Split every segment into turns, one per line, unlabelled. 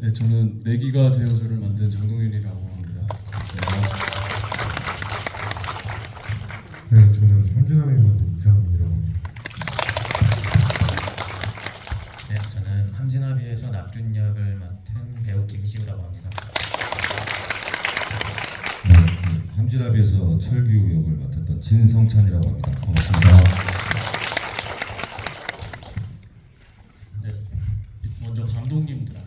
네, 저는 내기가 되어줘를 만든 장동윤이라고 합니다.
네, 저는 함진아이 만든 이상민이라고 합니다.
네, 저는 함진아비에서 낙균 역을 맡은 배우 김시우라고 합니다.
네, 함진아비에서 철규 역을 맡았던 진성찬이라고 합니다. 반갑습니다.
네, 먼저 감독님께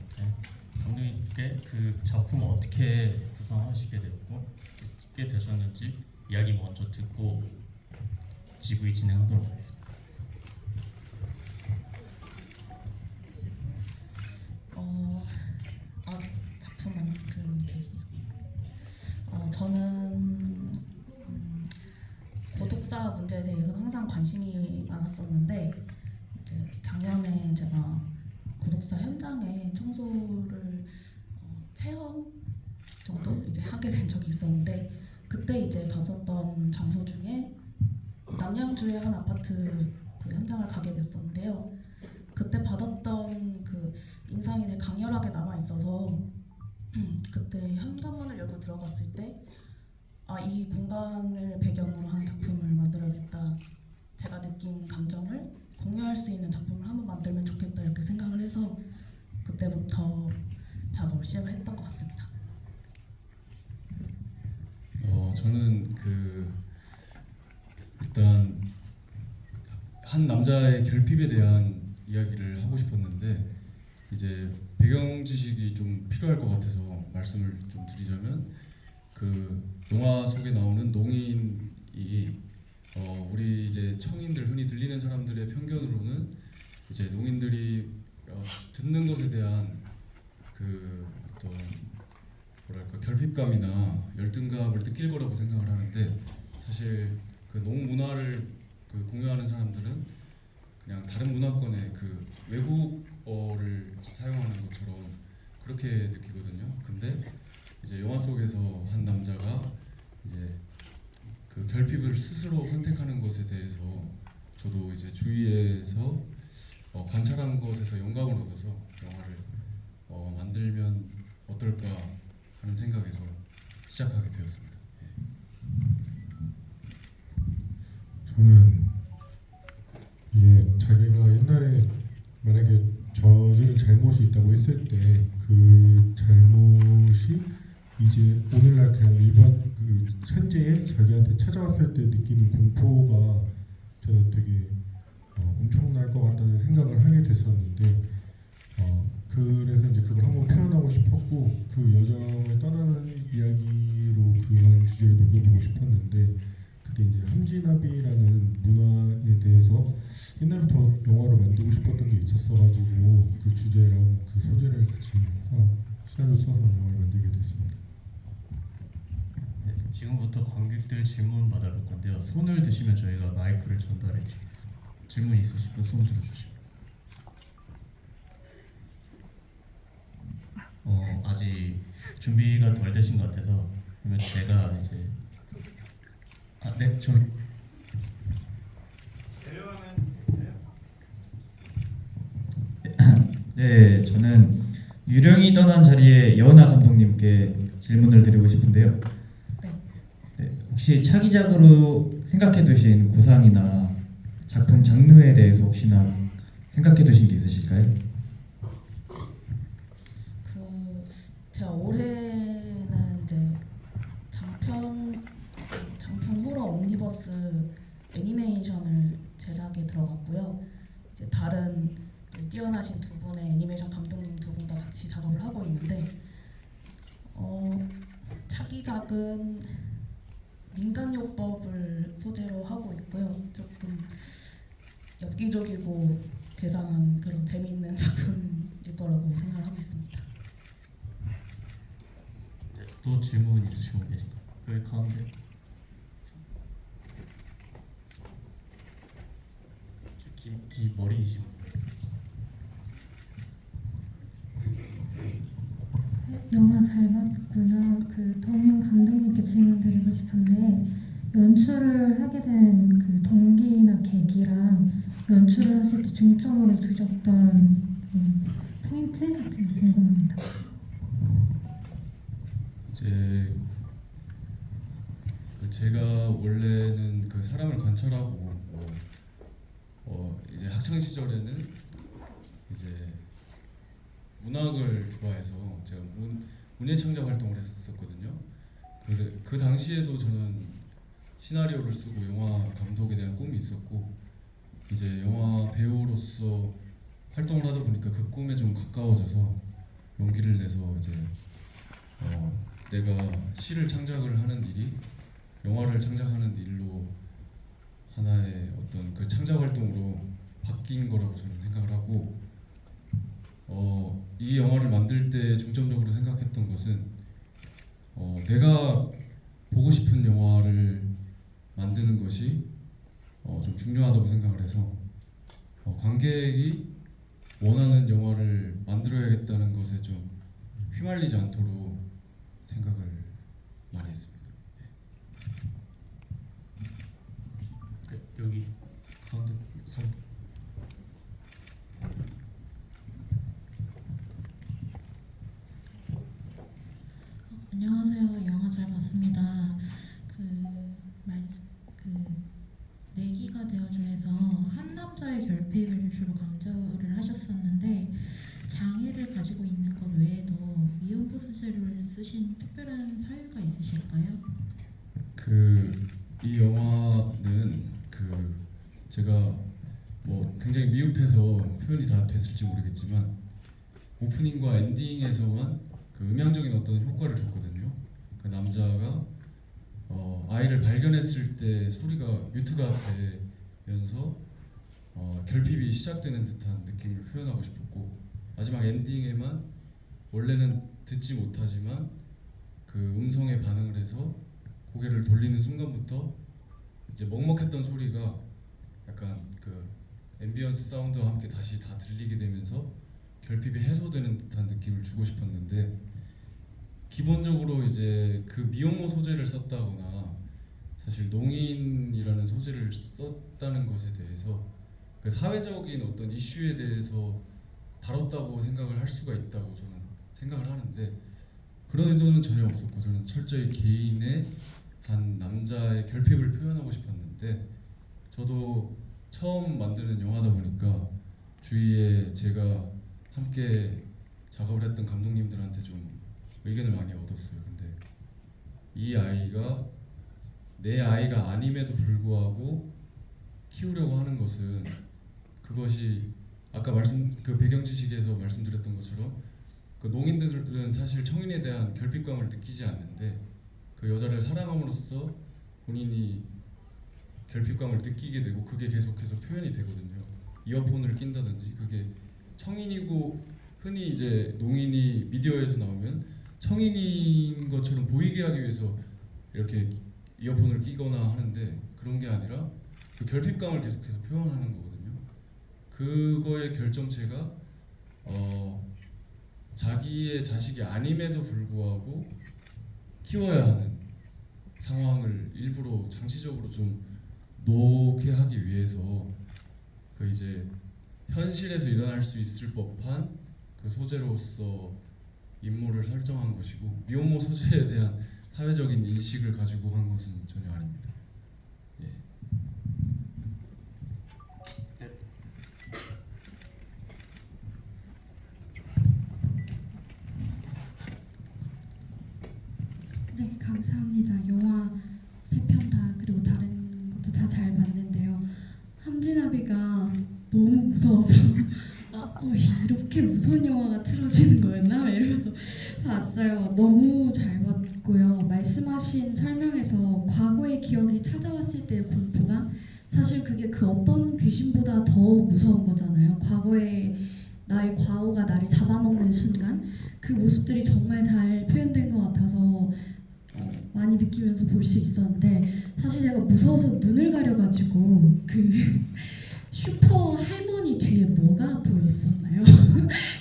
그 작품 어떻게 구성하시게 됐고 찍게 되셨는지 이야기 먼저 듣고 GV 진행하도록 하겠습니다.
작품 만든 계기요. 저는 고독사 문제에 대해서 항상 관심이 많았었는데 이제 작년에 제가 고독사 현장에 청소를 체험 정도 이제 하게 된 적이 있었는데 그때 이제 갔었던 장소 중에 남양주의 한 아파트 그 현장을 가게 됐었는데요. 그때 받았던 그 인상이 되게 강렬하게 남아 있어서 그때 현관문을 열고 들어갔을 때 이 공간을 배경으로 한 작품을 만들어야겠다. 제가 느낀 감정을 공유할 수 있는 작품을 한번 만들면 좋겠다 이렇게 생각을 해서 그때부터 작업을 시작을 했던 것 같습니다.
저는 일단 한 남자의 결핍에 대한 이야기를 하고 싶었는데 이제 배경 지식이 좀 필요할 것 같아서 말씀을 좀 드리자면 영화 속에 나오는 농인이 우리 이제 청인들 흔히 들리는 사람들의 편견으로는 이제 농인들이 듣는 것에 대한 어떤 뭐랄까 결핍감이나 열등감을 느낄 거라고 생각을 하는데 사실 농 문화를 공유하는 사람들은 그냥 다른 문화권의 외국어를 사용하는 것처럼 그렇게 느끼거든요. 근데 이제 영화 속에서 한 남자가 이제 결핍을 스스로 선택하는 것에 대해서 저도 이제 주위에서 관찰한 것에서 영감을 얻어서 영화를 만들면 어떨까 하는 생각에서 시작하게 되었습니다.
저는 이게 자기가 옛날에 만약에 저지른 잘못이 있다고 했을 때 그 잘못이 이제 오늘날 그냥 일반 현재에 자기한테 찾아왔을 때 느끼는 공포가 저는 되게 엄청날 것 같다는 생각을 하게 됐었는데 그래서 이제 그걸 한번 표현하고 싶었고 그 여정을 떠나는 이야기로 그런 주제를 녹여보고 싶었는데 그때 이제 함진아비라는 문화에 대해서 옛날부터 영화로 만들고 싶었던 게 있었어가지고 그 주제랑 그 소재를 같이 해서 시나리오 써서 영화를 만들게 됐습니다.
네, 지금부터 관객들 질문 받아볼 건데요. 손을 드시면 저희가 마이크를 전달해 드리겠습니다. 질문 있으시면 손 들어주시고. 아직 준비가 덜 되신 것 같아서 그러면 제가 이제 네, 저기
네, 저는 유령이 떠난 자리에 여은아 감독님께 질문을 드리고 싶은데요. 네, 혹시 차기작으로 생각해두신 구상이나 작품 장르에 대해서 혹시나 생각해두신 게 있으실까요?
제가 올해는 이제 장편 호러 옴니버스 애니메이션을 제작에 들어갔고요. 이제 다른 뛰어나신 두 분의 애니메이션 감독님 두 분과 같이 작업을 하고 있는데 차기작은 민간요법을 소재로 하고 있고요. 조금 엽기적이고 괴상한 그런 재미있는 작품일 거라고 생각을 하고 있습니다.
네, 또 질문 있으신 분 계신가요? 여기 가운데. 긴 머리이신 분.
영화 잘 봤고요. 동윤 감독님께 질문 드리고 싶은데 연출을 하게 된 그 동기나 계기랑 연출을 하실 때 중점으로 두셨던 포인트 같은 게 궁금합니다.
이제 제가 원래는 그 사람을 관찰하고 이제 학창 시절에는 이제 문학을 좋아해서 제가 문예 창작 활동을 했었거든요. 그 당시에도 저는 시나리오를 쓰고 영화 감독에 대한 꿈이 있었고 이제 영화 배우로서 활동을 하다 보니까 그 꿈에 좀 가까워져서 용기를 내서 이제 내가 시를 창작을 하는 일이 영화를 창작하는 일로 하나의 어떤 그 창작 활동으로 바뀐 거라고 저는 생각을 하고 이 영화를 만들 때 중점적으로 생각했던 것은 내가 보고 싶은 영화를 만드는 것이 좀 중요하다고 생각을 해서 관객이 원하는 영화를 만들어야겠다는 것에 좀 휘말리지 않도록 생각을 많이 했습니다.
여기 가운데 선.
안녕하세요. 영화 잘 봤습니다. 내기가 되어줘에서 한 남자의 결핍을 주로 강조를 하셨었는데 장애를 가지고 있는 것 외에도 미혼모 소재를 쓰신 특별한 사유가 있으실까요?
이 영화는 제가 굉장히 미흡해서 표현이 다 됐을지 모르겠지만 오프닝과 엔딩에서만 그 음향적인 어떤 효과를 줬거든요. 그 남자가 아이를 발견했을 때 소리가 뮤트가 되면서 결핍이 시작되는 듯한 느낌을 표현하고 싶었고 마지막 엔딩에만 원래는 듣지 못하지만 그 음성에 반응을 해서 고개를 돌리는 순간부터 이제 먹먹했던 소리가 약간 그 앰비언스 사운드와 함께 다시 다 들리게 되면서 결핍이 해소되는 듯한 느낌을 주고 싶었는데 기본적으로 이제 그 미혼모 소재를 썼다거나 사실 농인이라는 소재를 썼다는 것에 대해서 그 사회적인 어떤 이슈에 대해서 다뤘다고 생각을 할 수가 있다고 저는 생각을 하는데 그런 의도는 전혀 없었고 저는 철저히 개인의 한 남자의 결핍을 표현하고 싶었는데 저도 처음 만드는 영화다 보니까 주위에 제가 함께 작업을 했던 감독님들한테 좀 의견을 많이 얻었어요. 근데 이 아이가 내 아이가 아님에도 불구하고 키우려고 하는 것은 그것이 아까 그 배경 지식에서 말씀드렸던 것처럼 그 농인들은 사실 청인에 대한 결핍감을 느끼지 않는데 그 여자를 사랑함으로써 본인이 결핍감을 느끼게 되고 그게 계속해서 표현이 되거든요. 이어폰을 낀다든지 그게 청인이고 흔히 이제 농인이 미디어에서 나오면 청인인 것처럼 보이게 하기 위해서 이렇게 이어폰을 끼거나 하는데 그런 게 아니라 그 결핍감을 계속해서 표현하는 거거든요. 그거의 결정체가 자기의 자식이 아님에도 불구하고 키워야 하는 상황을 일부러 장치적으로 좀 놓게 하기 위해서 그 이제 현실에서 일어날 수 있을 법한 그 소재로서 인물을 설정한 것이고 미혼모 소재에 대한 사회적인 인식을 가지고 한 것은 전혀 아닙니다. 예.
네, 감사합니다. 영화 3편 다 그리고 다른 것도 다 잘 봤는데요. 함진아비가 너무 무서워서 이렇게 무서운 영화가 틀어지는 거였나? 이러면서 봤어요. 너무 잘 봤고요. 말씀하신 설명에서 과거의 기억이 찾아왔을 때의 공포감 사실 그게 그 어떤 귀신보다 더 무서운 거잖아요. 과거의 나의 과오가 나를 잡아먹는 순간 그 모습들이 정말 잘 표현된 것 같아서 많이 느끼면서 볼 수 있었는데 사실 제가 무서워서 눈을 가려가지고 그 슈퍼 할머니 뒤에 뭐가 보였었나요?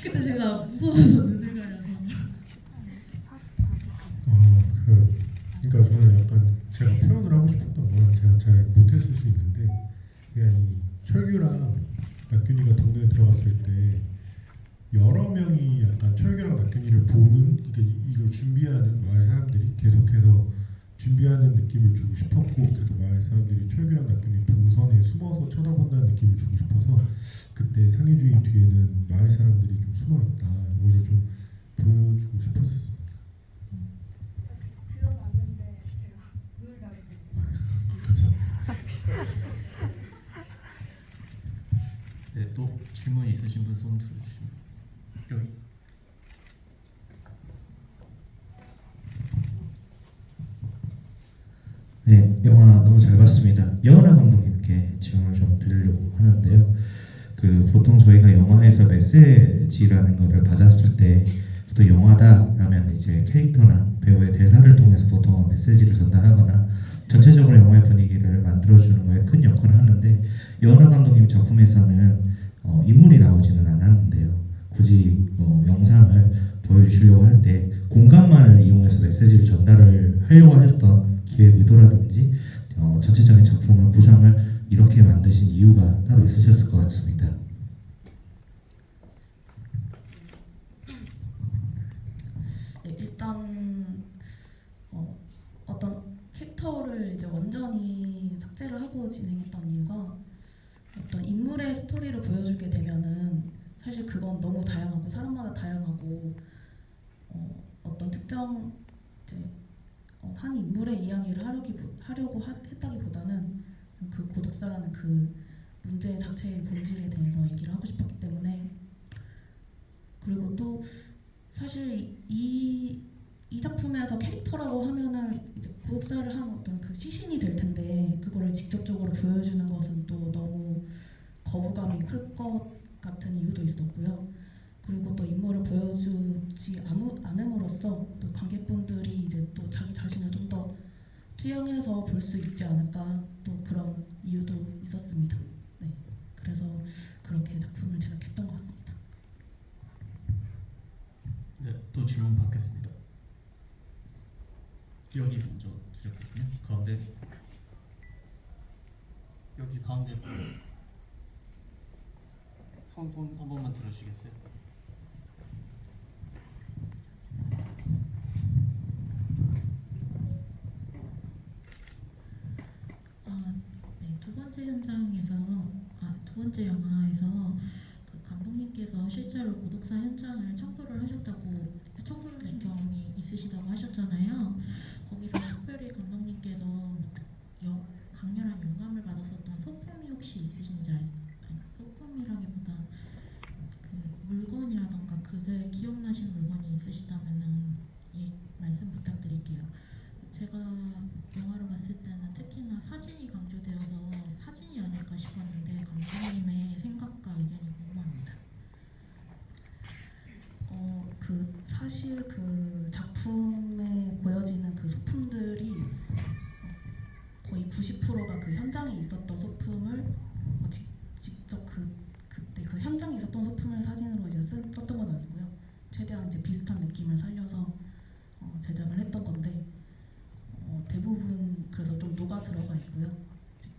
그때 제가 무서워서 눈을 가려서
그러니까 저는 약간 제가 표현을 하고 싶었던 건 제가 잘 못했을 수 있는데 그냥 이 철규랑 낙균이가 동네에 들어갔을 때 여러 명이 약간 철규랑 낙균이를 보는, 그러니까 이걸 준비하는 마을 사람들이 계속해서 준비하는 느낌을 주고 싶었고, 그래서 마을 사람들이 철규랑 낙균이 동선에 숨어서 쳐다본다는 느낌을 주고 싶어서 그때 상해주인 뒤에는 마을 사람들이 좀 숨어 있다, 이거를 좀 보여주고 싶었었습니다. 감사합니다.
네, 또 질문 있으신 분 손 들어주시면 여기.
네, 영화 너무 잘 봤습니다. 여은하 감독님께 질문을 좀 드리려고 하는데요. 그 보통 저희가 영화에서 메시지라는 거를 받았을 때, 또 영화다라면 이제 캐릭터나 배우의 대사를 통해서 보통 메시지를 전달하거나 전체적으로 영화의 분위기를 만들어주는 거에 큰 역할을 하는데, 여은하 감독님 작품에서는 인물이 나오지는 않았는데요. 굳이 영상을 보여주시려고 할 때 공간만을 이용해서 메시지를 전달을 하려고 하셨던 기획 의도라든지 전체적인 작품을 구상을 이렇게 만드신 이유가 따로 있으셨을 것 같습니다.
네, 일단 어떤 캐릭터를 이제 완전히 삭제를 하고 진행했던 이유가, 어떤 인물의 스토리를 보여주게 되면은 사실 그건 너무 다양하고 사람마다 다양하고 어떤 특정 이제 한 인물의 이야기를 하려고 했다기보다는 그 고독사라는 그 문제 자체의 본질에 대해서 얘기를 하고 싶었기 때문에, 그리고 또 사실 이 작품에서 캐릭터라고 하면은 이제 고독사를 한 어떤 그 시신이 될 텐데, 그거를 직접적으로 보여주는 것은 또 너무 거부감이 클 것 같은 이유도 있었고요. 그리고 또 인물을 보여주지 않음으로써 또 관객분들이 이제 또 자기 자신을 좀 더 투영해서 볼 수 있지 않을까, 또 그런 이유도 있었습니다. 네, 그래서 그렇게 작품을 제작했던 것 같습니다.
네, 또 질문 받겠습니다. 여기 먼저 주셨거든요. 가운데. 여기 가운데 손 한 번만 들어주시겠어요?
네, 두 번째 현장에서, 두 번째 영화에서 그 감독님께서 실제로 고독사 현장을 청소를 하신 경험이 있으시다고 하셨잖아요. 거기서 특별히 감독님께서 강렬한 영감을 받았었던 소품이 혹시 있으신지 소품이라기보다 그 물건이라던가 그게 기억나시는 물건이 있으시다면은 말씀 부탁드릴게요. 제가 영화를 봤을 때는 특히나 사진이 강조되어서 사진이 아닐까 싶었는데, 감독님의 생각과 의견이 궁금합니다.
사실 그 작품에 보여지는 그 소품들이 거의 90%가 그 현장에 있었던 소품을 직접 그때 그 현장에 있었던 소품을 사진으로 이제 썼던 건 아니고요. 최대한 이제 비슷한 느낌을 살려서 제작을 했던 건데, 대부분 그래서 좀 녹아 들어가 있고요.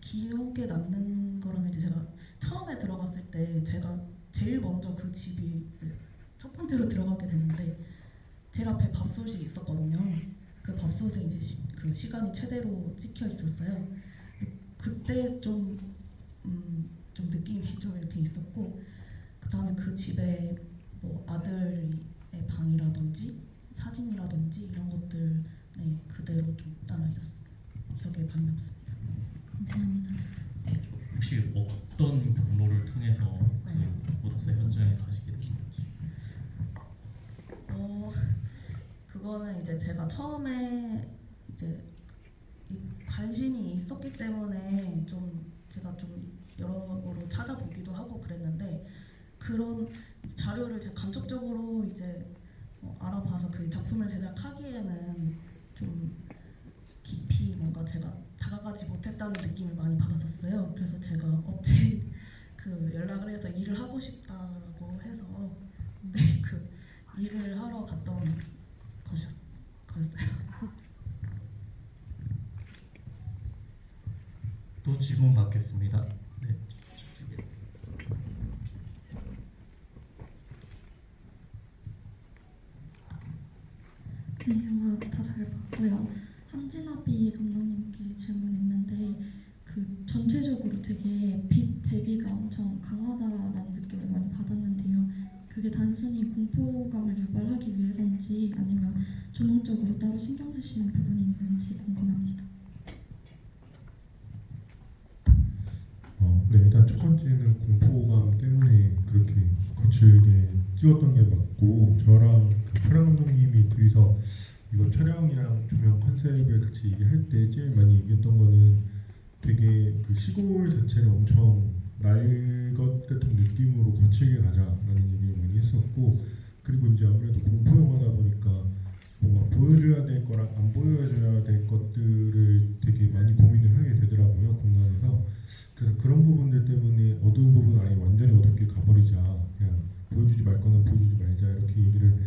기억에 남는 거라면 이제 제가 처음에 들어갔을 때 제가 제일 먼저 그 집이 이제 첫 번째로 들어가게 됐는데, 제일 앞에 밥솥이 있었거든요. 그 밥솥에 이제 그 시간이 최대로 찍혀 있었어요. 그때 좀 느낌이 좀 이렇게 있었고, 그 다음에 그 집에 뭐 아들의 방이라든지 사진이라든지 이런 것들 그대로 좀 남아 있었습니다. 기억에 많이 남습니다.
감사합니다.
혹시 어떤 경로를 통해서 그 고독사 현장에 가시게 된 건지?
그거는 이제 제가 처음에 이제 관심이 있었기 때문에 제가 좀 여러모로 찾아보기도 하고 그랬는데, 그런 자료를 제가 간접적으로 이제 알아봐서 그 작품을 제작하기에는 좀 깊이 뭔가 제가 다가가지 못했다는 느낌을 많이 받았었어요. 그래서 제가 업체 그 연락을 해서 일을 하고 싶다고 해서 그 일을 하러 갔던 거였어요.
또 질문 받겠습니다. 네, 저쪽에.
네, 영화 다 잘 봤고요. 함진아비 감독님께 질문 있는데 그 전체적으로 되게 빛 대비가 엄청 강하다라는 느낌을 많이 받았는데요. 그게 단순히 공포감을 유발하기 위해서인지 아니면 전문적으로 따로 신경 쓰시는 부분이 있는지 궁금합니다.
네, 일단 첫 번째는 공포감 때문에 그렇게 거칠게 찍었던 게 맞고, 저랑 그 촬영 감독님이 둘이서 이거 촬영이랑 조명 컨셉을 같이 얘기할 때 제일 많이 얘기했던 거는 되게 그 시골 자체를 엄청 날것 같은 느낌으로 거칠게 가자라는 얘기를 많이 했었고, 그리고 이제 아무래도 공포 영화다 보니까 뭔가 보여줘야 될 거랑 안 보여줘야 될 것들을 되게 많이 고민을 하게 되더라고요, 공간에서. 그래서 그런 부분들 때문에 어두운 부분은 아예 완전히 어둡게 가버리자, 그냥 보여주지 말 거는 보여주지 말자, 이렇게 얘기를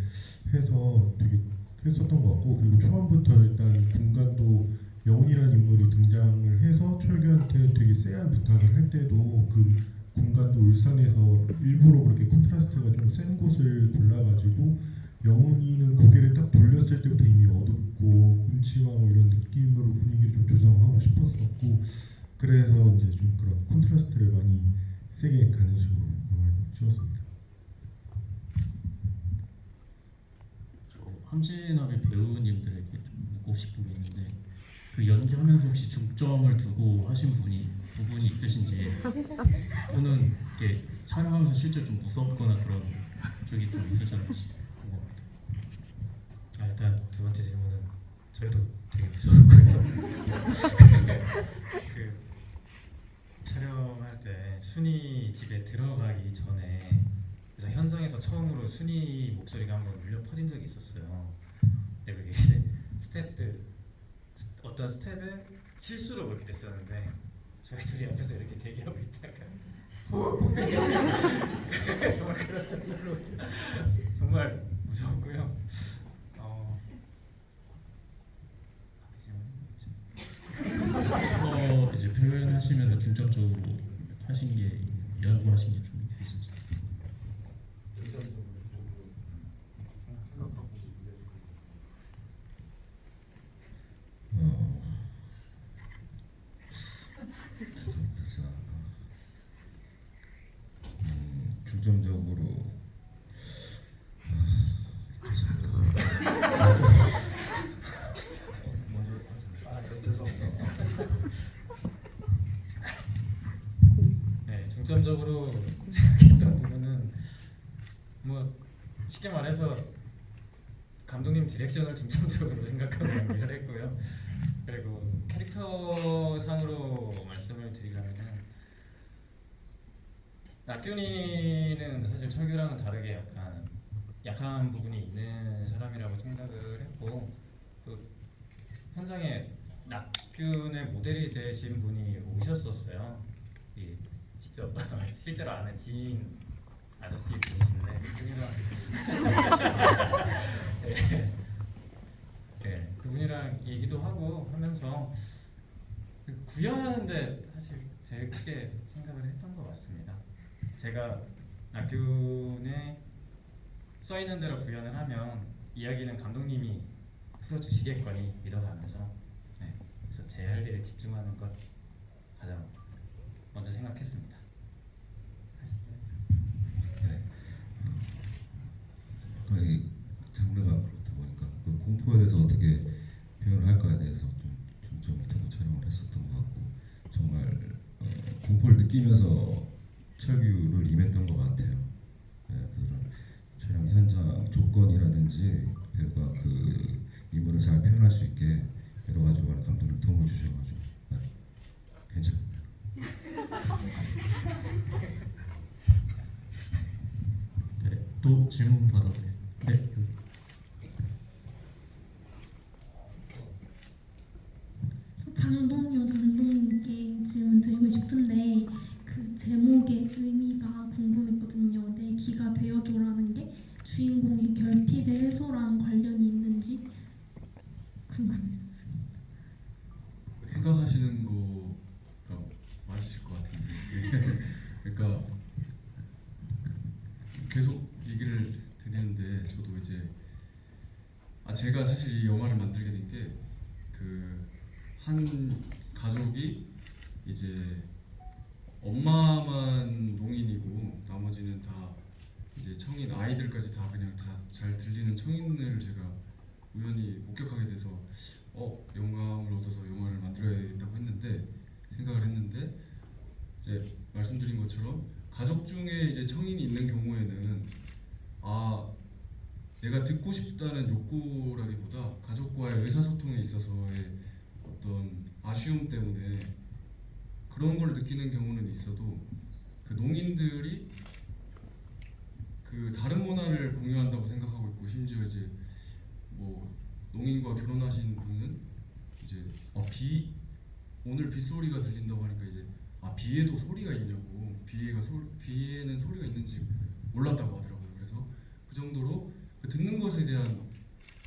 해서 되게 했었던 것 같고, 그리고 초반부터 일단 공간도 영훈이라는 인물이 등장을 해서 철규한테 되게 쎄한 부탁을 할 때도 그 공간도 울산에서 일부러 그렇게 콘트라스트가 좀 센 곳을 골라가지고 영훈이는 고개를 딱 돌렸을 때부터 이미 어둡고 음침하고 이런 느낌으로 분위기를 좀 조성하고 싶었었고, 그래서 이제 좀 그런 콘트라스트를 많이 세게 가는 식으로 영화를 찍었습니다.
함진아비 배우님들에게 좀 묻고 싶은 게 있는데, 그 연기하면서 혹시 중점을 두고 하신 부분이 있으신지, 또는 이렇게 촬영하면서 실제 좀 무섭거나 그런 쪽이 좀 있으셨는지 궁금합니다.
일단 두 번째 질문은 저희도 되게 무서웠고요. 그 촬영할 때 순이 집에 들어가기 전에, 그래서 현장에서 처음으로 순이 목소리가 한번 울려 퍼진 적이 있었어요. 근데 그게 이제 어떤 스텝에 실수로 그렇게 됐었는데, 저희 둘이 옆에서 이렇게 대기하고 있다가 정말 그런 정도로 정말 무서웠고요.
이제 표현하시면서 중점적으로 하신 게, 연구하신 게 좀 있으신지.
죄송합니다. 제가 중점적으로
네, 중점적으로 생각했던 부분은 뭐 쉽게 말해서 감독님 디렉션을 중점적으로 생각하고 연기를 했고요. 그리고 캐릭터 상으로 말씀을 드리자면은, 낙균이는 사실 철규랑은 다르게 약간 약한 부분이 있는 사람이라고 생각을 했고, 그 현장에 낙균의 모델이 되신 분이 오셨었어요. 직접 실제로 아는 지인 아저씨 분이신데 그분이랑 얘기도 하고 하면서 구현하는데 사실 제일 크게 생각을 했던 것 같습니다. 제가 낙균에 써 있는 대로 구현을 하면 이야기는 감독님이 풀어주시겠거니 믿어가면서, 그래서 제 할 일에 집중하는 것 가장 먼저 생각했습니다.
네. 거의 장르가 그렇다 보니까 그 공포에 대해서 어떻게 표현을 할까에 대해서 좀 중점을 두고 촬영을 했었던 것 같고, 정말 공포를 느끼면서 철규를 임했던 것 같아요. 그런 촬영 현장 조건이라든지 배우가 그 인물을 잘 표현할 수 있게 여러 가지로 많은 감독님 도움을 주셔가지고 괜찮습니다.
네, 또 질문 받아보겠습니다. 네, 여기.
장동영 감독님께 질문 드리고 싶은데, 그 제목의 의미가 궁금했거든요. 내 기가 되어줘라는 게 주인공의 결핍의 해소랑 관련이 있는지 궁금했어요.
생각하시는 거가 맞으실 것 같은데 그러니까 계속 얘기를 드리는데 저도 이제 아직 제가 사실 이 영화를 만들게 된 게 한 가족이 이제 엄마만 농인이고 나머지는 다 이제 청인, 아이들까지 다 그냥 다 잘 들리는 청인을 제가 우연히 목격하게 돼서 영감을 얻어서 영화를 만들어야겠다고 생각을 했는데 이제 말씀드린 것처럼 가족 중에 이제 청인이 있는 경우에는 내가 듣고 싶다는 욕구라기보다 가족과의 의사소통에 있어서의 어떤 아쉬움 때문에 그런 걸 느끼는 경우는 있어도 그 농인들이 그 다른 문화를 공유한다고 생각하고 있고, 심지어 이제 뭐 농인과 결혼하신 분은 이제 오늘 빗소리가 들린다고 하니까 이제 비에도 소리가 있냐고, 비에는 소리가 있는지 몰랐다고 하더라고요. 그래서 그 정도로 그 듣는 것에 대한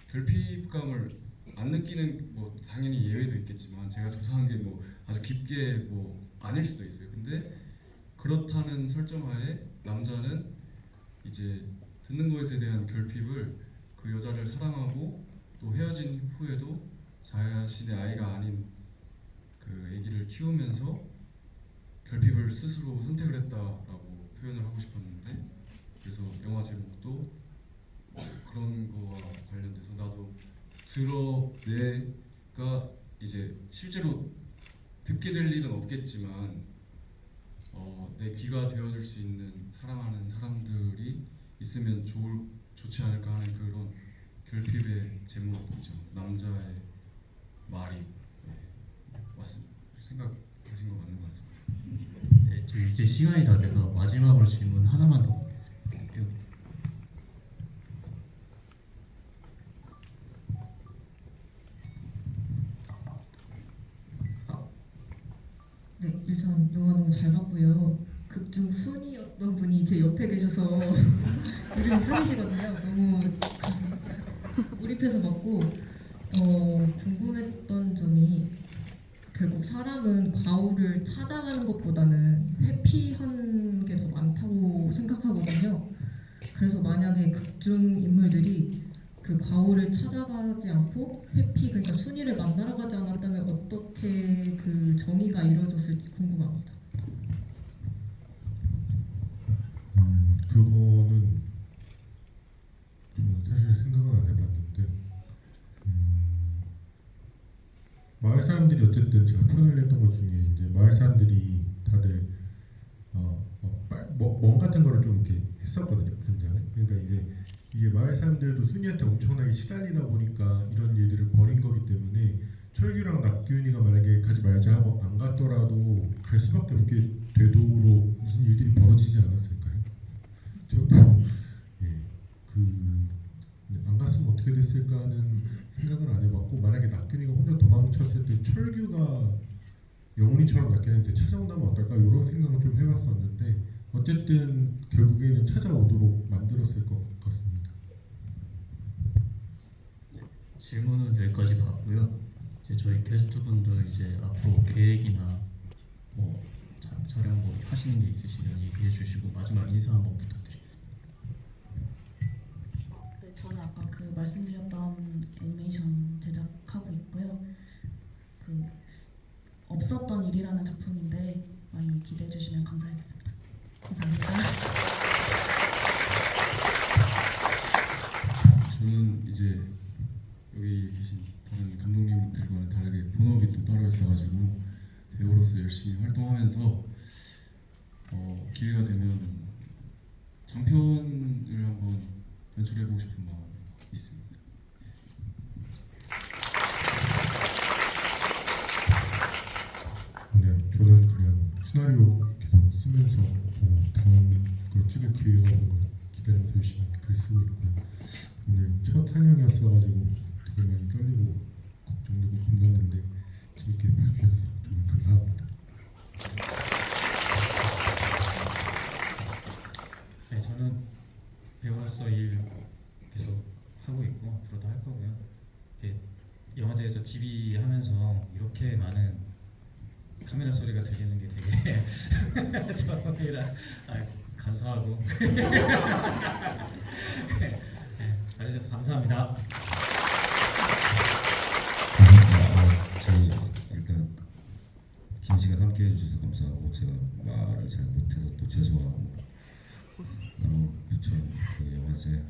결핍감을 안 느끼는, 뭐 당연히 예외도 있겠지만 제가 조사한 게 뭐 아주 깊게 뭐 아닐 수도 있어요. 근데 그렇다는 설정하에 남자는 이제 듣는 것에 대한 결핍을 그 여자를 사랑하고 또 헤어진 후에도 자신의 아이가 아닌 그 아기를 키우면서 결핍을 스스로 선택을 했다라고 표현을 하고 싶었는데, 그래서 영화 제목도 그런 거와 관련돼서 나도 내가 이제 실제로 듣게 될 일은 없겠지만 내 귀가 되어줄 수 있는 사랑하는 사람들이 있으면 좋지 않을까 하는 그런 결핍의 제목이죠. 남자의 말이 생각하신 거 맞는 것 같습니다.
네, 저 이제 시간이 다 돼서 마지막으로 질문 하나만 더 받겠습니다.
네, 일단 영화 너무 잘 봤고요. 극중 순이었던 분이 제 옆에 계셔서 이름이 순이시거든요. 너무 몰입해서 봤고 궁금했던 점이 결국 사람은 과오를 찾아가는 것보다는 회피하는 게 더 많다고 생각하거든요. 그래서 만약에 극중 인물들이 그 과오를 찾아가지 않고 그러니까 순위를 만나러 가지 않았다면 어떻게 그 정의가 이루어졌을지 궁금합니다.
그거는 저는 사실 생각은 안 해봤는데, 마을 사람들이 어쨌든 제가 표현을 했던 것 중에 이제 마을 사람들이 다들 멍 같은 거를 좀 이렇게 했었거든요, 분장을. 그러니까 이게 마을 사람들도 순이한테 엄청나게 시달리다 보니까 이런 일들을 벌인 거기 때문에 철규랑 낙균이가 만약에 가지 말자 하고 안 갔더라도 갈 수밖에 없게 되도록 무슨 일들이 벌어지지 않았을까요? 저도 안 갔으면 어떻게 됐을까 하는 생각을 안 해봤고, 만약에 낙균이가 혼자 도망쳤을 때 철규가 영훈이처럼 낙균이한테 찾아온다면 어떨까, 이런 생각을 좀 해봤었는데 어쨌든 결국에는 찾아오도록 만들었을 것 같습니다.
질문은 여기까지 받고요. 이제 저희 게스트분들 이제 앞으로 계획이나 뭐 촬영 뭐 하시는 게 있으시면 얘기해 주시고 마지막 인사 한번 부탁드리겠습니다.
네, 저는 아까 그 말씀드렸던 애니메이션 제작하고 있고요. 그 없었던 일이라는 작품인데 많이 기대해 주시면 감사하겠습니다. 감사합니다.
저는 이제 여기 계신 다른 감독님들과는 다르게 본업이 또 따로 있어가지고 배우로서 열심히 활동하면서 기회가 되면 장편을 한번 연출해보고 싶은 마음이 있습니다.
네, 저는 그냥 시나리오 계속 쓰면서 다음 걸 찍을 기회가 오는 걸 기다리면서 열심히 글 쓰고 있고요. 오늘 첫 상영이었어가지고 되게 많이 떨리고 걱정되고 겁났는데 재밌게 봐주셔서 정말 감사합니다.
네, 저는 배우로서 일 계속 하고 있고 앞으로도 할 거고요. 영화제에서 DB하면서 이렇게 많은 카메라 소리가 들리는 게 되게 저희라 감사하고 네, 와주셔서 감사합니다.
함께 해주셔서 감사하고 제가 말을 잘 못해서 또 죄송하고 너무 부천 그 영화제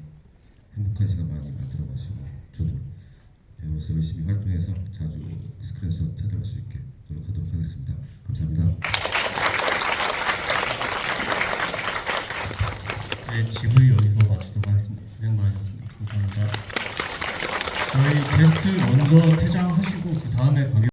행복한 시간 많이 만들어가시고 저도 배우로서 열심히 활동해서 자주 스크린에서 찾아갈 수 있게 노력하도록 하겠습니다. 감사합니다.
네, 집을 여기서 마치도록 하겠습니다. 고생 많으셨습니다. 감사합니다. 저희 게스트 먼저 퇴장하시고 그 다음에 관객